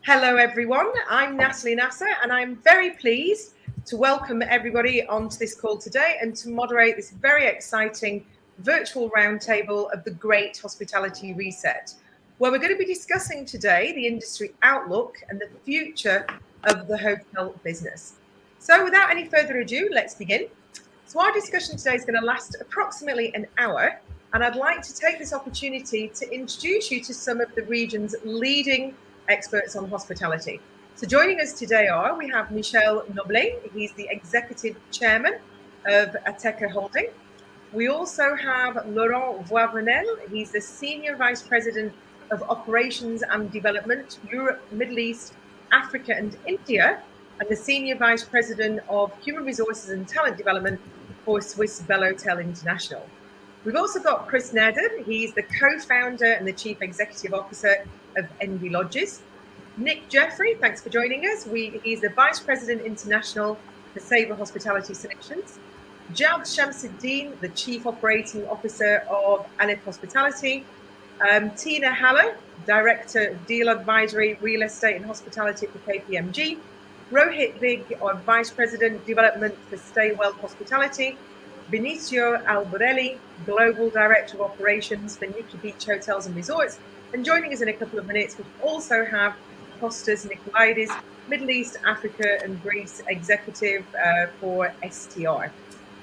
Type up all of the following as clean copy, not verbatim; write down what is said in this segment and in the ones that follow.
Hello everyone, I'm Natalie Nasser and I'm very pleased to welcome everybody onto this call today and to moderate this very exciting virtual roundtable of the Great Hospitality Reset, where we're going to be discussing today the industry outlook and the future of the hotel business. So without any further ado, let's begin. So our discussion today is going to last approximately an hour, and I'd like to take this opportunity to introduce you to some of the region's leading experts on hospitality. So joining us today we have Michel Noblet, he's the Executive Chairman of ATECA Holding. We also have Laurent Voivenel, he's the Senior Vice President of Operations and Development, Europe, Middle East, Africa and India, and the Senior Vice President of Human Resources and Talent Development for Swiss-Belhotel International. We've also got Chris Nader, he's the co-founder and the Chief Executive Officer of ENVI Lodges. Nick Jeffery, thanks for joining us. He's the Vice President International for Sabre Hospitality Solutions. Shamseddin, the Chief Operating Officer of Aleph Hospitality. Tina Haller, Director of Deal Advisory, Real Estate and Hospitality for KPMG. Rohit Vig, our Vice President Development for StayWell Hospitality. Vinicio Alberelli, Global Director of Operations for Nikki Beach Hotels and Resorts. And joining us in a couple of minutes, we also have Kostas Nikolaidis, Middle East, Africa and Greece Executive for STR.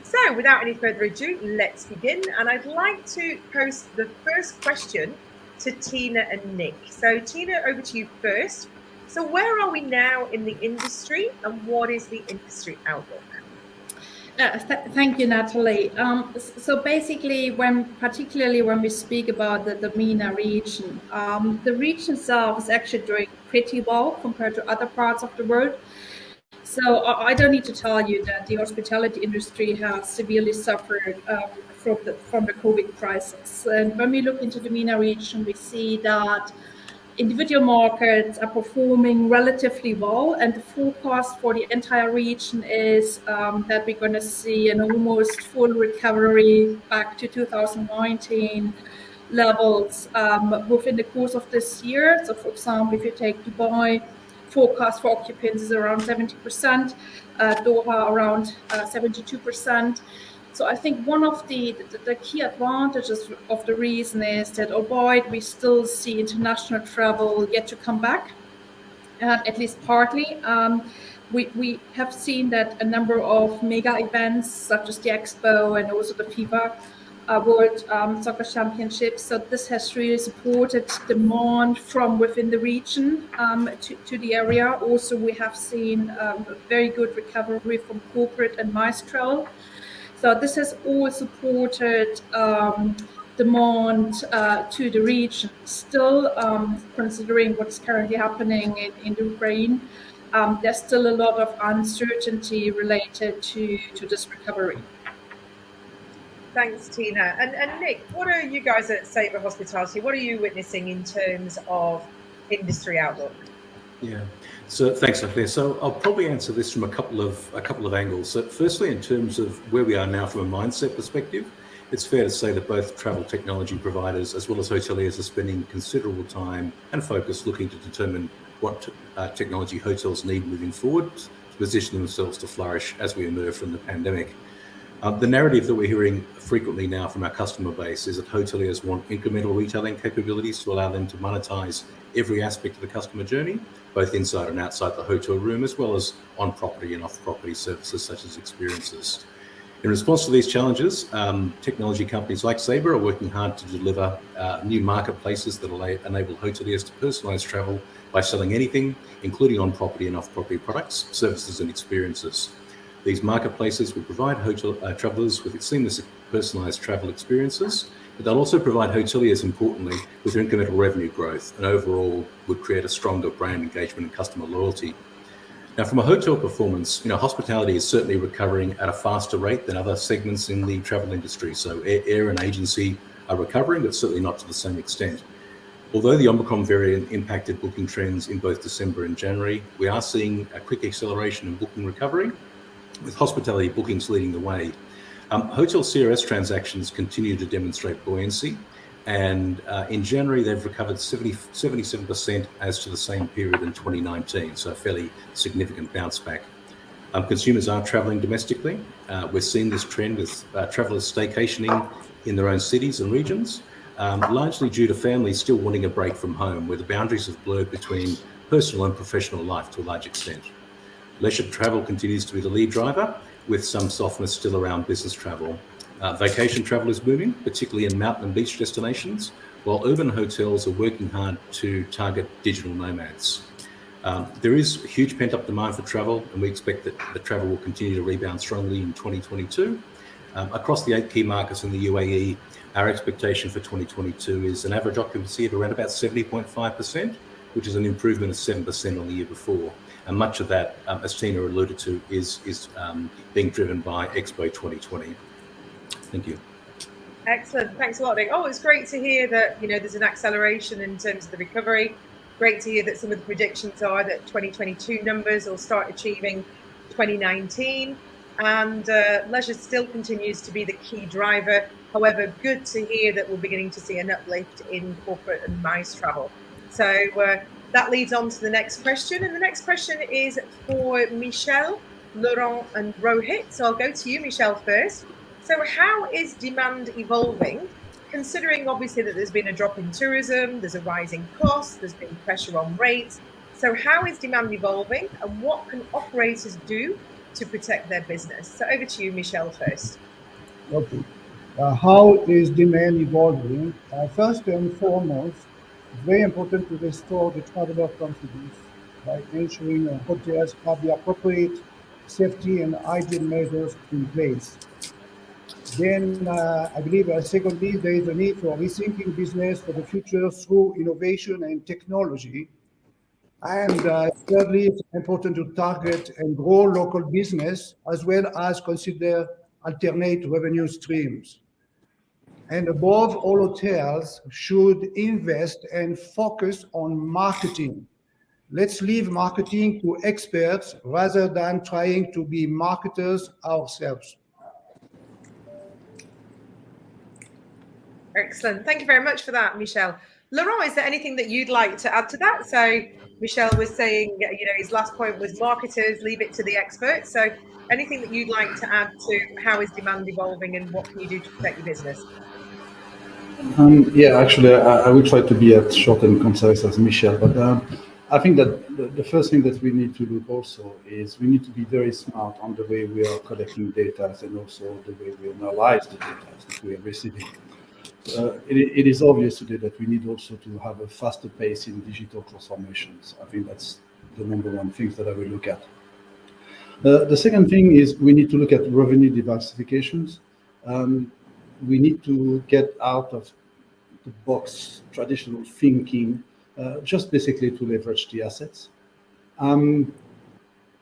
So without any further ado, let's begin. And I'd like to pose the first question to Tina and Nick. So Tina, over to you first. So where are we now in the industry and what is the industry outlook? Thank you, Natalie. So basically, particularly when we speak about the MENA region, the region itself is actually doing pretty well compared to other parts of the world. So I don't need to tell you that the hospitality industry has severely suffered from the COVID crisis. And when we look into the MENA region, we see that individual markets are performing relatively well, and the forecast for the entire region is that we're going to see an almost full recovery back to 2019 levels within the course of this year. So, for example, if you take Dubai, forecast for occupancy is around 70%, Doha around 72%. So I think one of the key advantages of the reason is that, albeit we still see international travel yet to come back, at least partly, we have seen that a number of mega events such as the Expo and also the FIFA World Soccer Championships. So this has really supported demand from within the region to the area. Also, we have seen a very good recovery from corporate and MICE travel. So this has all supported demand to the region. Still, considering what's currently happening in Ukraine, there's still a lot of uncertainty related to this recovery. Thanks, Tina. And Nick, what are you guys at Sabre Hospitality? What are you witnessing in terms of industry outlook? Yeah. So thanks, Natalie. So I'll probably answer this from a couple of angles. So firstly, in terms of where we are now from a mindset perspective, it's fair to say that both travel technology providers as well as hoteliers are spending considerable time and focus looking to determine what technology hotels need moving forward to position themselves to flourish as we emerge from the pandemic. The narrative that we're hearing frequently now from our customer base is that hoteliers want incremental retailing capabilities to allow them to monetize every aspect of the customer journey, both inside and outside the hotel room, as well as on-property and off-property services such as experiences. In response to these challenges, technology companies like Sabre are working hard to deliver new marketplaces that enable hoteliers to personalize travel by selling anything, including on-property and off-property products, services and experiences. These marketplaces will provide hotel travelers with seamless personalized travel experiences, but they'll also provide hoteliers, importantly, with incremental revenue growth and overall would create a stronger brand engagement and customer loyalty. Now, from a hotel performance, hospitality is certainly recovering at a faster rate than other segments in the travel industry. So air and agency are recovering, but certainly not to the same extent. Although the Omicron variant impacted booking trends in both December and January, we are seeing a quick acceleration in booking recovery, with hospitality bookings leading the way. Hotel CRS transactions continue to demonstrate buoyancy, And in January, they've recovered 77% as to the same period in 2019, so a fairly significant bounce back. Consumers are travelling domestically. We're seeing this trend with travellers staycationing in their own cities and regions, largely due to families still wanting a break from home, where the boundaries have blurred between personal and professional life to a large extent. Leisure travel continues to be the lead driver, with some softness still around business travel. Vacation travel is booming, particularly in mountain and beach destinations, while urban hotels are working hard to target digital nomads. There is huge pent-up demand for travel, and we expect that the travel will continue to rebound strongly in 2022. Across the 8 key markets in the UAE, our expectation for 2022 is an average occupancy of around about 70.5%, which is an improvement of 7% on the year before. And much of that, as Tina alluded to, is being driven by Expo 2020. Thank you. Excellent. Thanks a lot, Nick. Oh, it's great to hear that, there's an acceleration in terms of the recovery. Great to hear that some of the predictions are that 2022 numbers will start achieving 2019. And leisure still continues to be the key driver. However, good to hear that we're beginning to see an uplift in corporate and MICE travel. So that leads on to the next question. And the next question is for Michel, Laurent and Rohit. So I'll go to you, Michel, first. So how is demand evolving, considering obviously that there's been a drop in tourism, there's a rising cost, there's been pressure on rates. So how is demand evolving, and what can operators do to protect their business? So over to you, Michel, first. Okay. How is demand evolving? First and foremost, it's very important to restore the traveler confidence by ensuring hotels have the appropriate safety and hygiene measures in place. Then I believe, secondly, there is a need for rethinking business for the future through innovation and technology. And thirdly, it's important to target and grow local business as well as consider alternate revenue streams. And above all, hotels should invest and focus on marketing. Let's leave marketing to experts rather than trying to be marketers ourselves. Excellent. Thank you very much for that, Michel. Laurent, is there anything that you'd like to add to that? So Michel was saying, his last point was marketers, leave it to the experts. So anything that you'd like to add to how is demand evolving and what can you do to protect your business? Yeah, actually, I will try to be as short and concise as Michel, but I think that the first thing that we need to look also is we need to be very smart on the way we are collecting data and also the way we analyze the data that we are receiving. It is obvious today that we need also to have a faster pace in digital transformations. I think that's the number one thing that I will look at. The second thing is we need to look at revenue diversifications. We need to get out of the box traditional thinking, just basically to leverage the assets.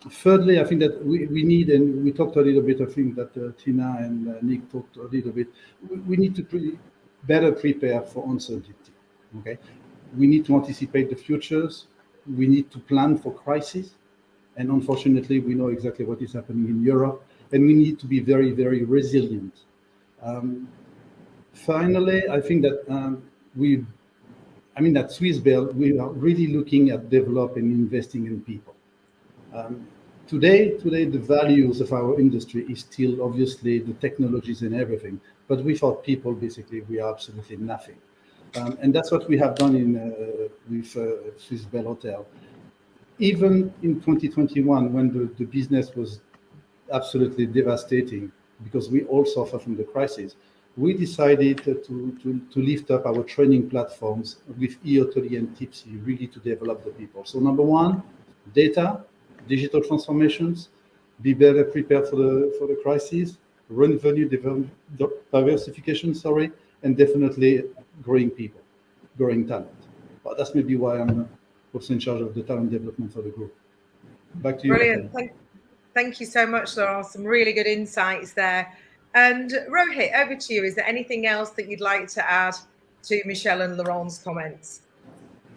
Thirdly, I think that we need, and we talked a little bit, I think that Tina and Nick talked a little bit, we need to better prepare for uncertainty, okay? We need to anticipate the futures. We need to plan for crisis. And unfortunately, we know exactly what is happening in Europe, and we need to be very, very resilient. Finally, I think that at Swiss-Bell, we are really looking at developing and investing in people. Today, the values of our industry is still obviously the technologies and everything, but without people, basically, we are absolutely nothing. And that's what we have done with Swiss-Belhotel. Even in 2021, when the business was absolutely devastating, because we all suffer from the crisis, we decided to lift up our training platforms with EOTOLI and Tipsy, really to develop the people. So number one, data, digital transformations, be better prepared for the crisis, revenue diversification, and definitely growing people, growing talent. But that's maybe why I'm also in charge of the talent development for the group. Back to you. Brilliant. Thank you so much, Laurent. Some really good insights there. And Rohit, over to you. Is there anything else that you'd like to add to Michel and Laurent's comments?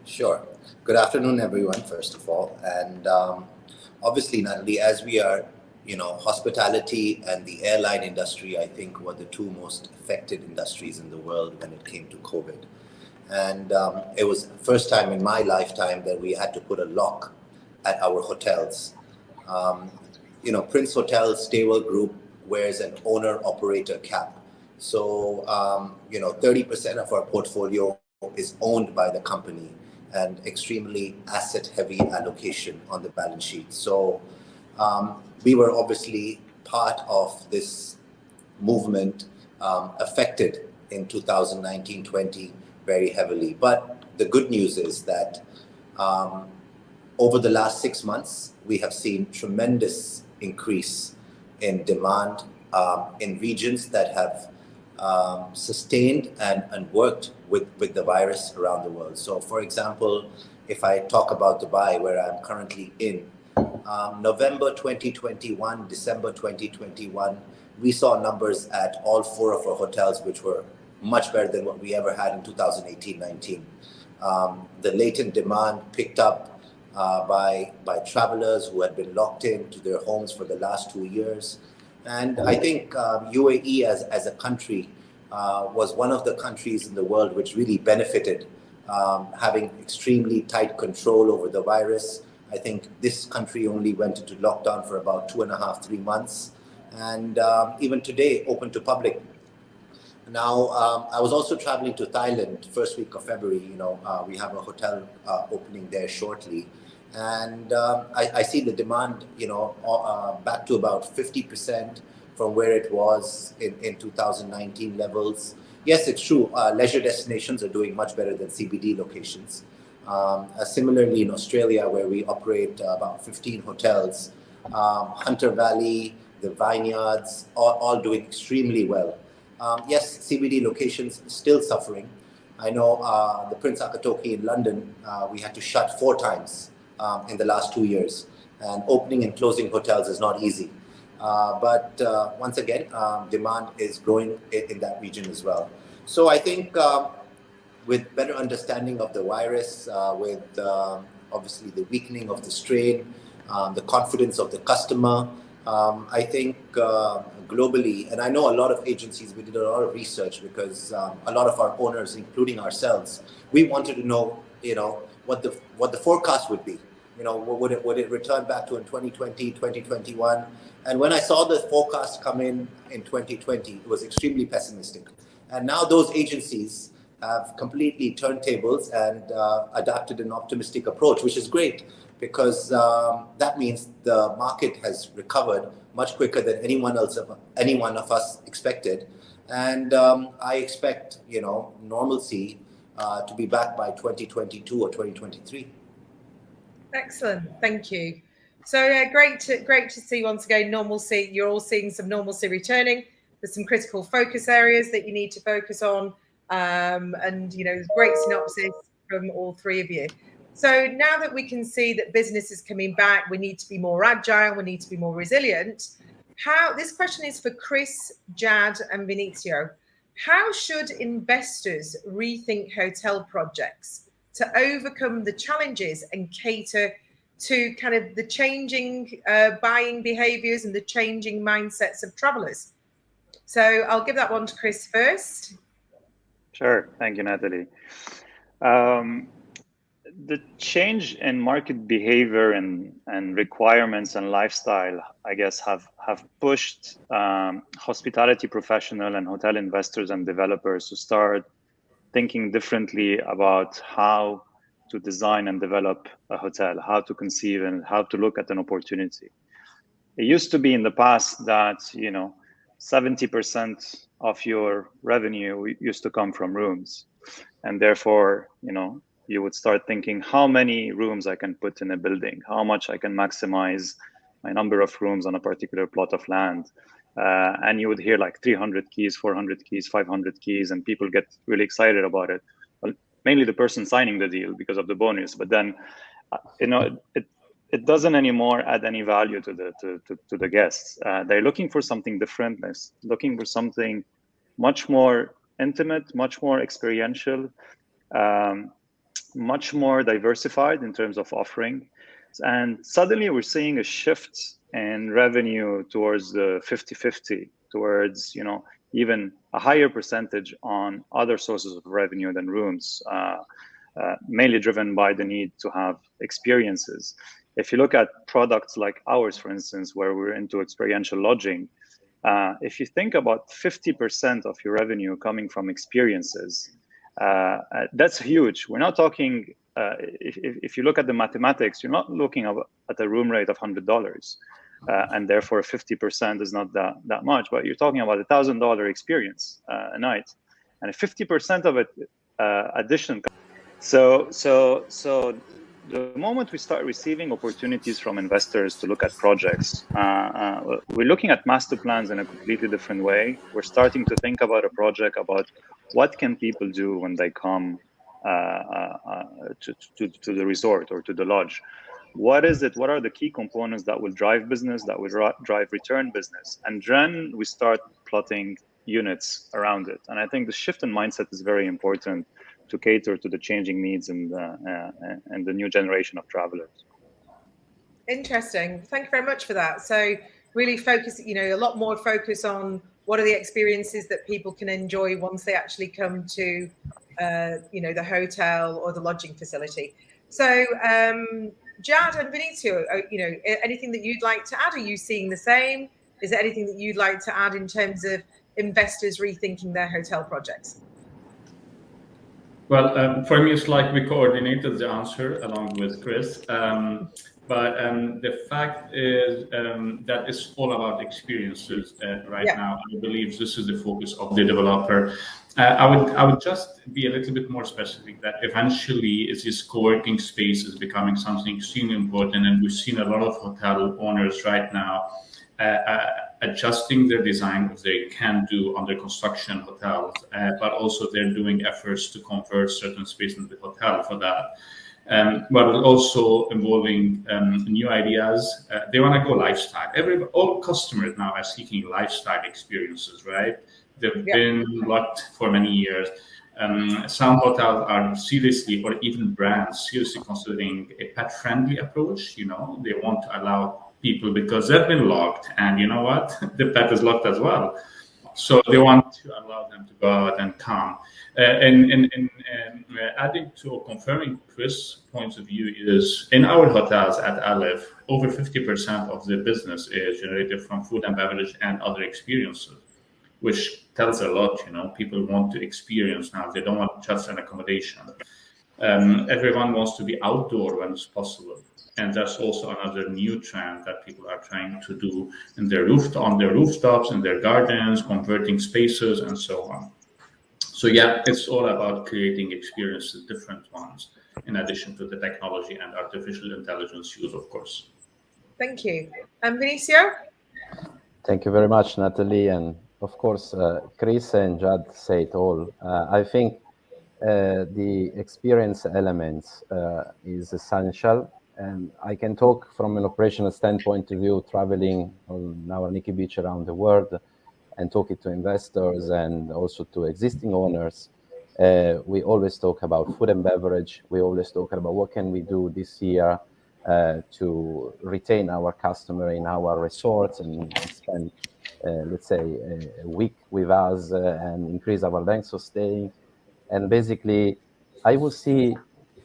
Sure. Good afternoon, everyone, first of all. And obviously, Natalie, as we are hospitality and the airline industry, I think, were the two most affected industries in the world when it came to COVID. And it was the first time in my lifetime that we had to put a lock at our hotels. Prince Hotel StayWell Group wears an owner-operator cap. So, 30% of our portfolio is owned by the company and extremely asset-heavy allocation on the balance sheet. So, we were obviously part of this movement, affected in 2019-20 very heavily. But the good news is that over the last 6 months, we have seen tremendous increase in demand in regions that have sustained and worked with the virus around the world. So, for example, if I talk about Dubai, where I'm currently in, November 2021, December 2021, we saw numbers at all 4 of our hotels, which were much better than what we ever had in 2018-19. The latent demand picked up by travelers who had been locked into their homes for the last 2 years. And I think UAE as a country was one of the countries in the world which really benefited, having extremely tight control over the virus. I think this country only went into lockdown for about 2.5, 3 months. And even today, open to public. Now, I was also traveling to Thailand first week of February. We have a hotel opening there shortly. And I see the demand, back to about 50% from where it was in 2019 levels. Yes, it's true. Leisure destinations are doing much better than CBD locations. Similarly, in Australia, where we operate about 15 hotels, Hunter Valley, the Vineyards, all doing extremely well. Yes, CBD locations still suffering. I know the Prince Akatoki in London, we had to shut 4 times in the last 2 years. And opening and closing hotels is not easy. But once again, demand is growing in that region as well. So I think with better understanding of the virus, with obviously the weakening of the strain, the confidence of the customer, I think globally, and I know a lot of agencies, we did a lot of research because a lot of our owners, including ourselves, we wanted to know, what the forecast would be. Would it return back to in 2020, 2021? And when I saw the forecast come in 2020, it was extremely pessimistic. And now those agencies have completely turned tables and adopted an optimistic approach, which is great, because that means the market has recovered much quicker than any one of us expected. And I expect, normalcy to be back by 2022 or 2023. Excellent, thank you. So great to see once again normalcy. You're all seeing some normalcy returning. There's some critical focus areas that you need to focus on, and great synopsis from all 3 of you. So now that we can see that business is coming back, we need to be more agile, we need to be more resilient. This question is for Chris, Jad, and Vinicio. How should investors rethink hotel projects to overcome the challenges and cater to kind of the changing buying behaviors and the changing mindsets of travelers? So I'll give that one to Chris first. Sure. Thank you, Natalie. The change in market behavior and requirements and lifestyle, I guess, have pushed hospitality professional and hotel investors and developers to start thinking differently about how to design and develop a hotel, how to conceive and how to look at an opportunity. It used to be in the past that 70% of your revenue used to come from rooms, and therefore you would start thinking how many rooms I can put in a building, how much I can maximize my number of rooms on a particular plot of land. And you would hear like 300 keys, 400 keys, 500 keys, and people get really excited about it. Well, mainly the person signing the deal because of the bonus, but then it doesn't anymore add any value to the guests. They're looking for something different. They're looking for something much more intimate, much more experiential, much more diversified in terms of offering. And suddenly we're seeing a shift in revenue towards the 50-50, towards, even a higher percentage on other sources of revenue than rooms, mainly driven by the need to have experiences. If you look at products like ours, for instance, where we're into experiential lodging, if you think about 50% of your revenue coming from experiences, that's huge. We're not talking, if you look at the mathematics, you're not looking at a room rate of $100, and therefore 50% is not that much, but you're talking about $1,000 experience a night, and 50% of it addition. So the moment we start receiving opportunities from investors to look at projects, we're looking at master plans in a completely different way. We're starting to think about a project, about what can people do when they come to the resort or to the lodge. What is it? What are the key components that will drive business, that will drive return business? And then we start plotting units around it. And I think the shift in mindset is very important to cater to the changing needs and the new generation of travelers. Interesting. Thank you very much for that. So really focus, a lot more focus on what are the experiences that people can enjoy once they actually come to, the hotel or the lodging facility. So Jad and Vinicio, anything that you'd like to add? Are you seeing the same? Is there anything that you'd like to add in terms of investors rethinking their hotel projects? Well, for me, it's like we coordinated the answer along with Chris. But the fact is that it's all about experiences right now. I believe this is the focus of the developer. I would just be a little bit more specific that eventually this co-working space is becoming something extremely important. And we've seen a lot of hotel owners right now adjusting their design of they can do under construction hotels, but also they're doing efforts to convert certain space into the hotel for that. But also involving new ideas. They want to go lifestyle. All customers now are seeking lifestyle experiences, right? They've been locked for many years. Some hotels are seriously, or even brands, seriously considering a pet-friendly approach. They want to allow people because they've been locked, and you know what? The pet is locked as well. So they want to allow them to go out and come. And adding to or confirming Chris' point of view is in our hotels at Aleph, over 50% of the business is generated from food and beverage and other experiences, which tells a lot. People want to experience now. They don't want just an accommodation. Everyone wants to be outdoor when it's possible. And that's also another new trend that people are trying to do on their rooftops, in their gardens, converting spaces, and so on. So it's all about creating experiences, different ones, in addition to the technology and artificial intelligence use, of course. Thank you. And Vinicio? Thank you very much, Natalie. And of course, Chris and Jad say it all. I think the experience elements is essential. And I can talk from an operational standpoint of view, traveling on our Nikki Beach around the world and talking to investors and also to existing owners. We always talk about food and beverage. We always talk about what can we do this year to retain our customer in our resorts and spend, let's say, a week with us and increase our length of stay. And basically, I will see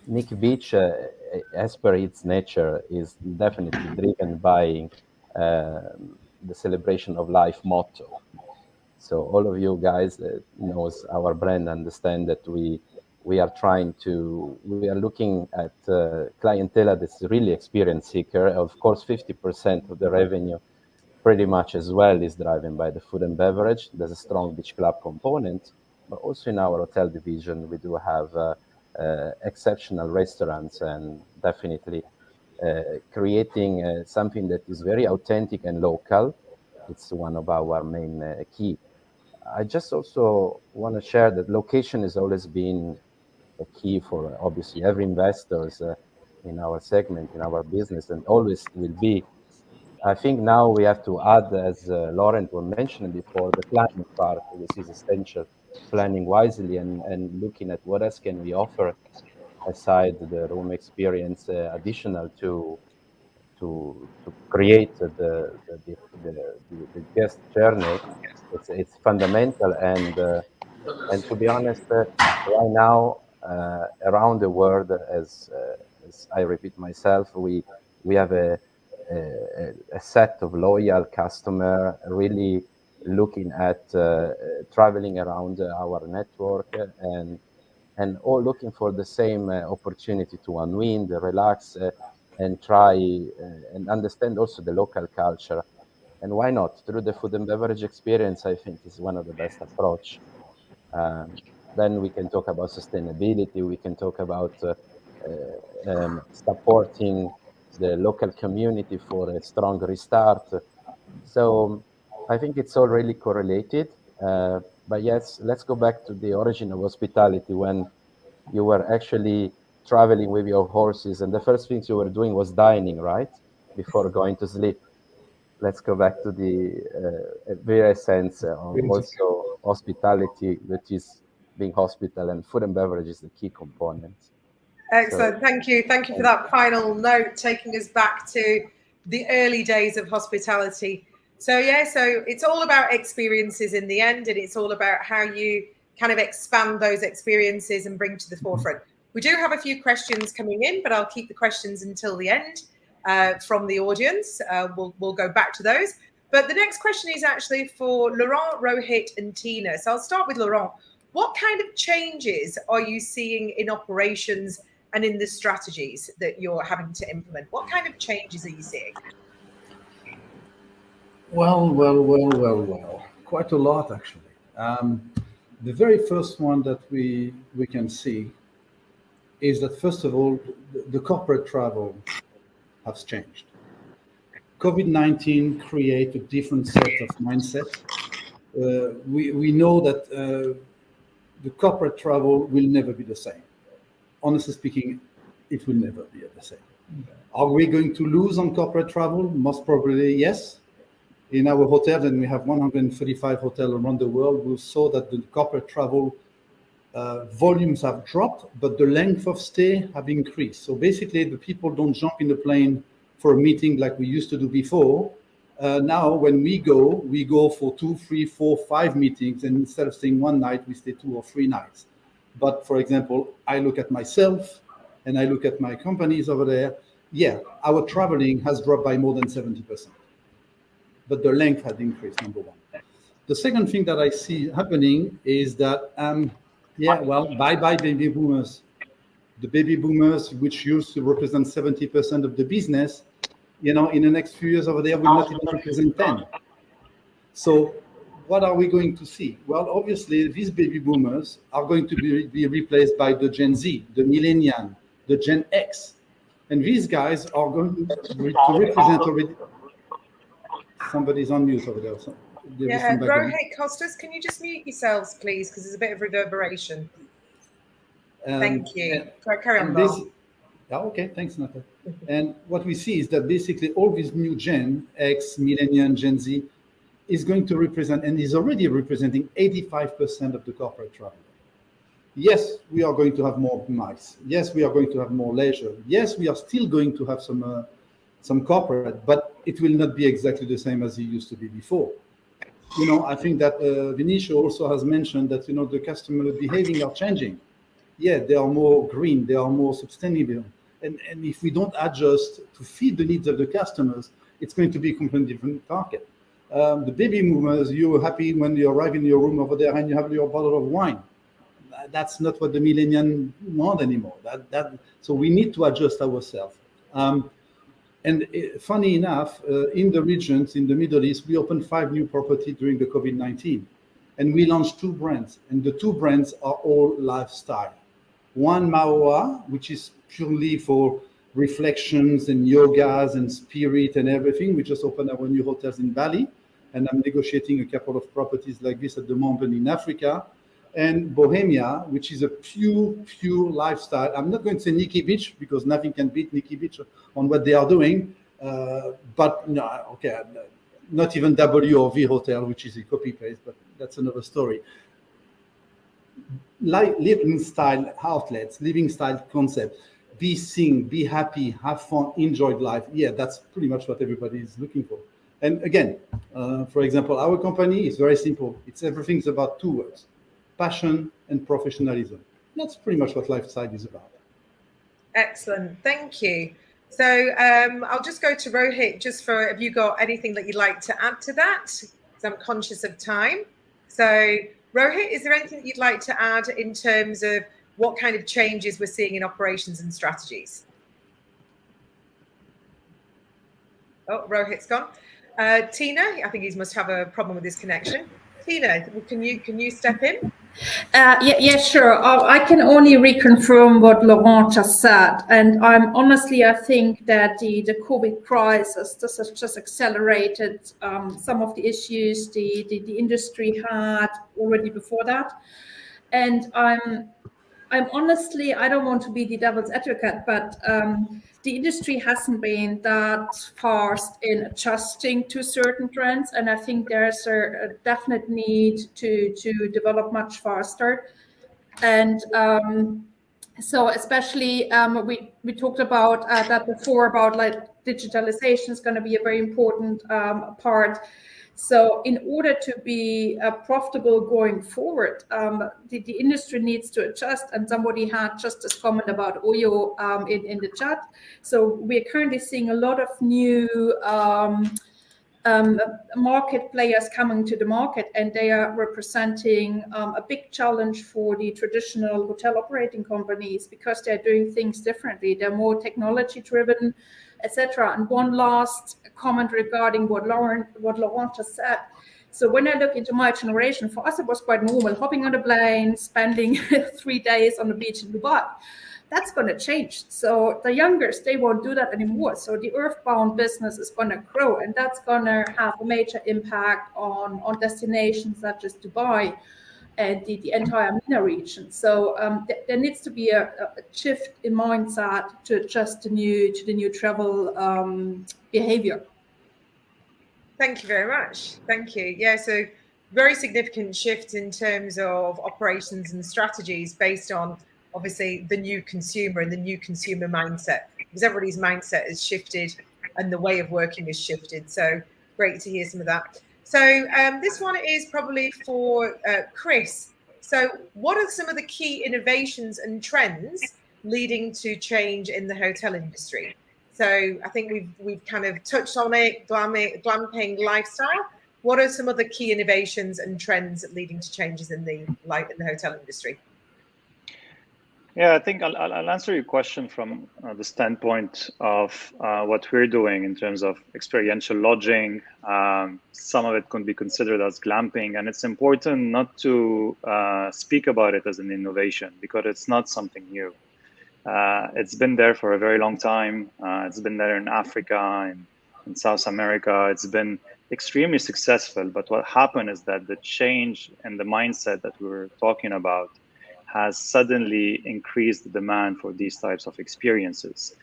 Nikki Beach, as per its nature, is definitely driven by the celebration of life motto. So all of you guys that knows our brand understand that we are looking at clientele that's really experience seeker. Of course, 50% of the revenue pretty much as well is driven by the food and beverage. There's a strong beach club component, but also in our hotel division, we do have exceptional restaurants and definitely creating something that is very authentic and local. It's one of our main key. I just also want to share that location has always been a key for obviously every investors in our segment, in our business, and always will be. I think now we have to add, as Laurent was mentioning before, the planning part, which is essential. Planning wisely and looking at what else can we offer aside the room experience additional to create the guest journey. It's fundamental, and to be honest, right now around the world, as I repeat myself, we have a set of loyal customer really looking at traveling around our network, and all looking for the same opportunity to unwind, relax, and try and understand also the local culture. And why not? Through the food and beverage experience, I think is one of the best approach. Then we can talk about sustainability. We can talk about supporting the local community for a strong restart. So I think it's all really correlated. But yes, let's go back to the origin of hospitality, when you were actually traveling with your horses, and the first things you were doing was dining, right? Before going to sleep. Let's go back to the very essence of also hospitality, which is being hospital, and food and beverage is the key component. Excellent. So, thank you for that final note, taking us back to the early days of hospitality. So so it's all about experiences in the end, and it's all about how you kind of expand those experiences and bring to the forefront. We do have a few questions coming in, but I'll keep the questions until the end from the audience. We'll go back to those. But the next question is actually for Laurent, Rohit, and Tina. So I'll start with Laurent. What kind of changes are you seeing in operations and in the strategies that you're having to implement? What kind of changes are you seeing? Well, quite a lot, actually. The very first one that we can see is that, first of all, the corporate travel has changed. COVID-19 created a different set of mindset. We know that the corporate travel will never be the same. Honestly speaking, it will never be the same. Are we going to lose on corporate travel? Most probably, yes. In our hotels, and we have 135 hotels around the world, we saw that the corporate travel volumes have dropped, but the length of stay have increased. So basically, the people don't jump in the plane for a meeting like we used to do before. Now, when we go for 2, 3, 4, 5 meetings, and instead of staying one night, we stay 2 or 3 nights. But for example, I look at myself, and I look at my companies over there. Yeah, our traveling has dropped by more than 70%. But the length has increased, number one. The second thing that I see happening is that, bye-bye baby boomers. The baby boomers, which used to represent 70% of the business, in the next few years over there, will not even represent 10. So what are we going to see? Well, obviously, these baby boomers are going to be replaced by the Gen Z, the Millennial, the Gen X. And these guys are going to represent already... Somebody's on mute over there. So Rohit, Kostas, can you just mute yourselves, please? Because there's a bit of reverberation. Thank you. Carry on, Laurent. Okay, thanks, Natalie. And what we see is that basically all these new Gen X, Millennial, Gen Z is going to represent, and is already representing 85% of the corporate travel. Yes, we are going to have more MICE. Yes, we are going to have more leisure. Yes, we are still going to have some corporate, but it will not be exactly the same as it used to be before. I think that Vinicio also has mentioned that, the customer behavior are changing. Yeah, they are more green, they are more sustainable. And if we don't adjust to feed the needs of the customers, it's going to be a completely different market. The baby boomers, you're happy when you arrive in your room over there and you have your bottle of wine. That's not what the millennials want anymore. So we need to adjust ourselves. And funny enough, in the regions, in the Middle East, we opened 5 new properties during the COVID-19. And we launched 2 brands. And the 2 brands are all lifestyle. One, Maoa, which is purely for reflections and yogas and spirit and everything. We just opened our new hotels in Bali. And I'm negotiating a couple of properties like this at the moment in Africa. And Bohemia, which is a pure lifestyle. I'm not going to say Nikki Beach, because nothing can beat Nikki Beach on what they are doing. But no, okay, not even W or V Hotel, which is a copy paste, but that's another story. Like living style outlets, living style concept. be seen, be happy, have fun, enjoy life. Yeah, that's pretty much what everybody is looking for. And again, for example, our company is very simple. Everything's about two words: passion and professionalism. That's pretty much what Lifestyle is about. Excellent, thank you. So I'll just go to Rohit just for, have you got anything that you'd like to add to that? Because I'm conscious of time. So Rohit, is there anything that you'd like to add in terms of what kind of changes we're seeing in operations and strategies? Oh, Rohit's gone. Tina, I think he must have a problem with his connection. Tina, can you step in? Yeah, sure. I can only reconfirm what Laurent just said. And I think that the COVID crisis, this has just accelerated some of the issues the industry had already before that. And I'm honestly, I don't want to be the devil's advocate, but the industry hasn't been that fast in adjusting to certain trends. And I think there's a definite need to develop much faster. And so especially we talked about that before, about like digitalization is going to be a very important part. So in order to be profitable going forward, the industry needs to adjust. And somebody had just this comment about Oyo in the chat. So we're currently seeing a lot of new market players coming to the market, and they are representing a big challenge for the traditional hotel operating companies because they're doing things differently. They're more technology driven, etc. And one last comment regarding what Laurent just said. So when I look into my generation, for us it was quite normal, hopping on a plane, spending 3 days on the beach in Dubai. That's going to change. So the youngers, they won't do that anymore. So the earthbound business is going to grow, and that's going to have a major impact on destinations such as Dubai and the entire MENA region. So there needs to be a shift in mindset to adjust to the new travel behavior. Thank you very much. Thank you. Yeah, so very significant shift in terms of operations and strategies based on obviously the new consumer and the new consumer mindset, because everybody's mindset has shifted and the way of working has shifted. So great to hear some of that. So this one is probably for Chris. So what are some of the key innovations and trends leading to change in the hotel industry? So I think we've kind of touched on it, glamping lifestyle. What are some of the key innovations and trends leading to changes in the hotel industry? Yeah, I think I'll answer your question from the standpoint of what we're doing in terms of experiential lodging. Some of it can be considered as glamping, and it's important not to speak about it as an innovation because it's not something new. It's been there for a very long time. It's been there in Africa and in South America. It's been extremely successful, but what happened is that the change in the mindset that we were talking about has suddenly increased the demand for these types of experiences.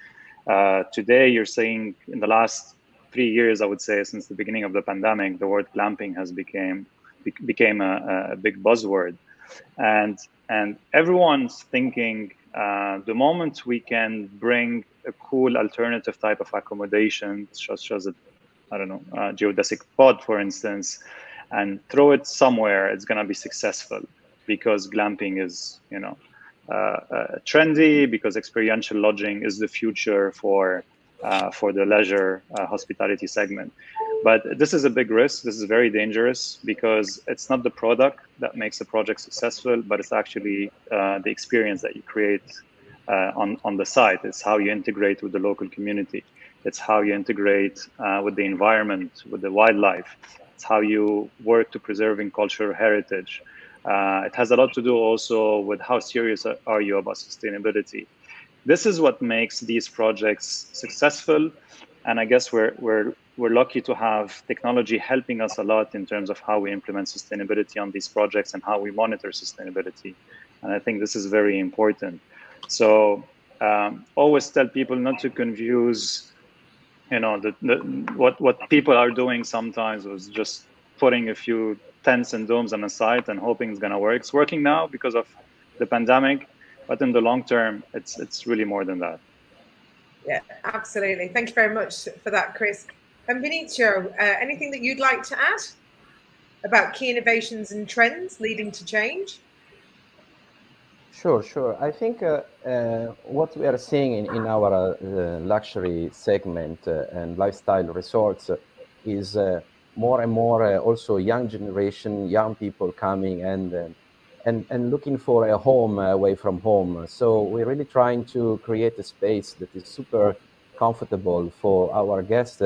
Today, you're seeing in the last 3 years, I would say, since the beginning of the pandemic, the word glamping has became a big buzzword, and everyone's thinking the moment we can bring a cool alternative type of accommodation, such as a geodesic pod, for instance, and throw it somewhere, it's going to be successful. Because glamping is, trendy, because experiential lodging is the future for the leisure hospitality segment. But this is a big risk. This is very dangerous because it's not the product that makes a project successful, but it's actually the experience that you create on the site. It's how you integrate with the local community. It's how you integrate with the environment, with the wildlife. It's how you work to preserving cultural heritage. It has a lot to do also with how serious are you about sustainability. This is what makes these projects successful, and I guess we're lucky to have technology helping us a lot in terms of how we implement sustainability on these projects and how we monitor sustainability. And I think this is very important. So always tell people not to confuse, what people are doing sometimes was just putting a few tents and domes on a site and hoping it's going to work. It's working now because of the pandemic, But in the long term, it's really more than that. Yeah, absolutely. Thank you very much for that, Chris. And Vinicio, anything that you'd like to add about key innovations and trends leading to change? Sure. I think what we are seeing in our luxury segment and lifestyle resorts is more and more also young generation, young people coming and looking for a home away from home. So we're really trying to create a space that is super comfortable for our guests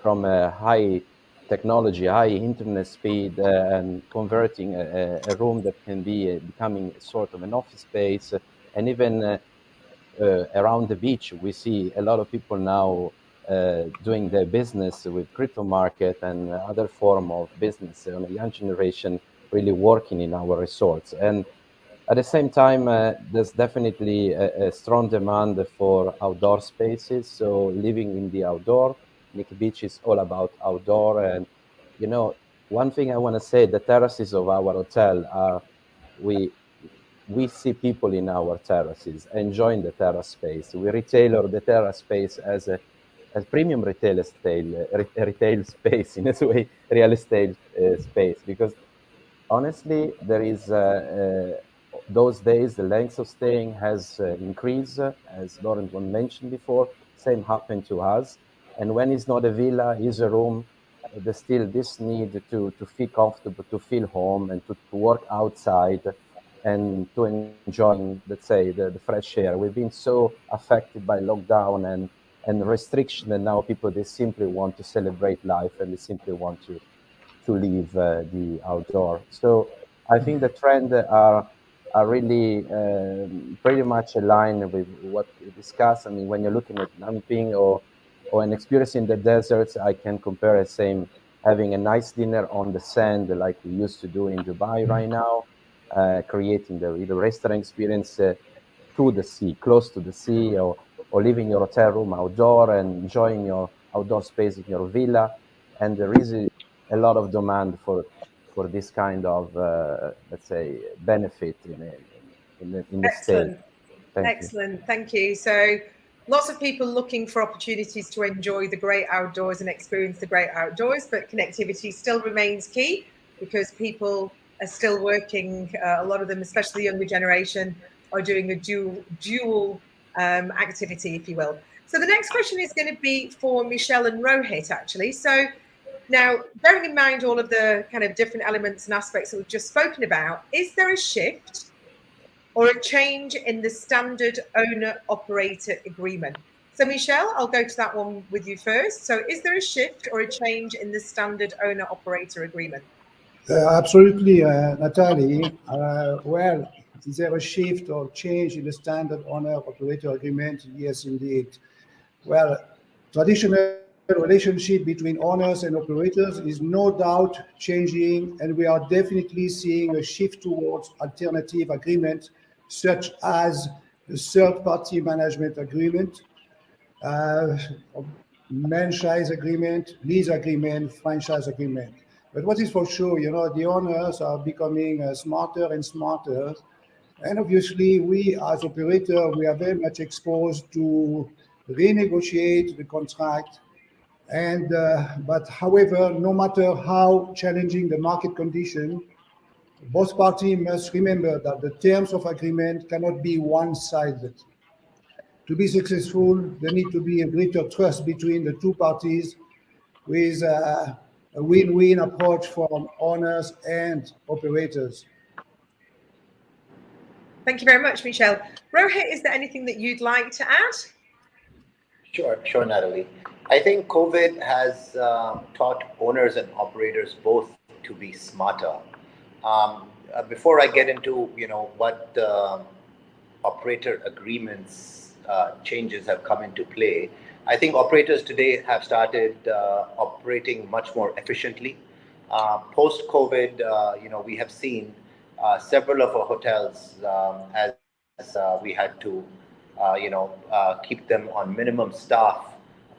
from a high technology, high internet speed, and converting a room that can be becoming sort of an office space. And even around the beach, we see a lot of people now doing their business with crypto market and other form of business on a young generation really working in our resorts. And at the same time, there's definitely a strong demand for outdoor spaces. So living in the outdoor, Nikki Beach is all about outdoor. And, you know, one thing I want to say, the terraces of our hotel are, we see people in our terraces enjoying the terrace space. We retail the terrace space as a premium retail space in a way, real estate space, because honestly, there is those days the length of staying has increased, as Laurent mentioned before. Same happened to us, and when it's not a villa, it's a room. There's still this need to feel comfortable, to feel home, and to work outside, and to enjoy, let's say, the fresh air. We've been so affected by lockdown and restriction, and now people, they simply want to celebrate life, and they simply want to leave the outdoor. So I think the trends are really pretty much aligned with what we discussed. I mean, when you're looking at camping or an experience in the deserts, I can compare the same, having a nice dinner on the sand like we used to do in Dubai right now, creating the restaurant experience to the sea, close to the sea, or leaving your hotel room outdoor and enjoying your outdoor space in your villa. And there is a lot of demand for this kind of, let's say, benefit in the state. Excellent. Thank you. So lots of people looking for opportunities to enjoy the great outdoors and experience the great outdoors, but connectivity still remains key because people are still working. A lot of them, especially the younger generation, are doing a dual activity, if you will. So the next question is going to be for Michel and Rohit, actually. So now, bearing in mind all of the kind of different elements and aspects that we've just spoken about, is there a shift or a change in the standard owner-operator agreement? So, Michel, I'll go to that one with you first. So, is there a shift or a change in the standard owner-operator agreement? Absolutely, Natalie. Well, is there a shift or change in the standard owner-operator agreement? Yes, indeed. Well, traditional relationship between owners and operators is no doubt changing, and we are definitely seeing a shift towards alternative agreements such as the third-party management agreement, franchise agreement, lease agreement, franchise agreement. But what is for sure, the owners are becoming smarter and smarter. And obviously, we as operator, we are very much exposed to renegotiate the contract. And but however, no matter how challenging the market condition, both parties must remember that the terms of agreement cannot be one-sided. To be successful, there need to be a greater trust between the two parties with a win-win approach from owners and operators. Thank you very much, Michel. Rohit, is there anything that you'd like to add? Sure, Natalie. I think COVID has taught owners and operators both to be smarter. Before I get into what operator agreements changes have come into play, I think operators today have started operating much more efficiently. Post-COVID, we have seen several of our hotels as we had to keep them on minimum staff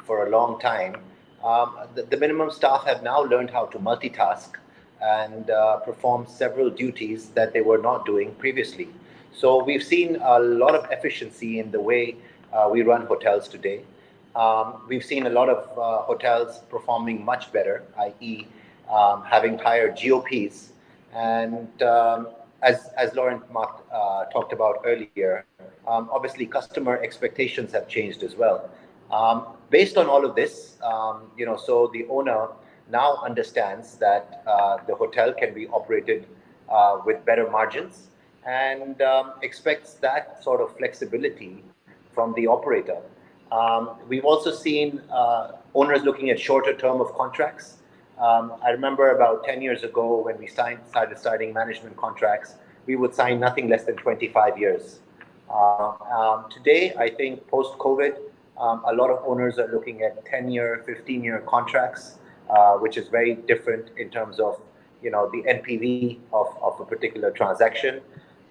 for a long time. The minimum staff have now learned how to multitask and perform several duties that they were not doing previously. So we've seen a lot of efficiency in the way we run hotels today. We've seen a lot of hotels performing much better, i.e. Having higher GOPs. And as Laurent talked about earlier, obviously customer expectations have changed as well. Based on all of this, so the owner now understands that the hotel can be operated with better margins and expects that sort of flexibility from the operator. We've also seen owners looking at shorter term of contracts. I remember about 10 years ago when we started signing management contracts, we would sign nothing less than 25 years. Today, I think post-COVID, a lot of owners are looking at 10-year, 15-year contracts, which is very different in terms of the NPV of a particular transaction.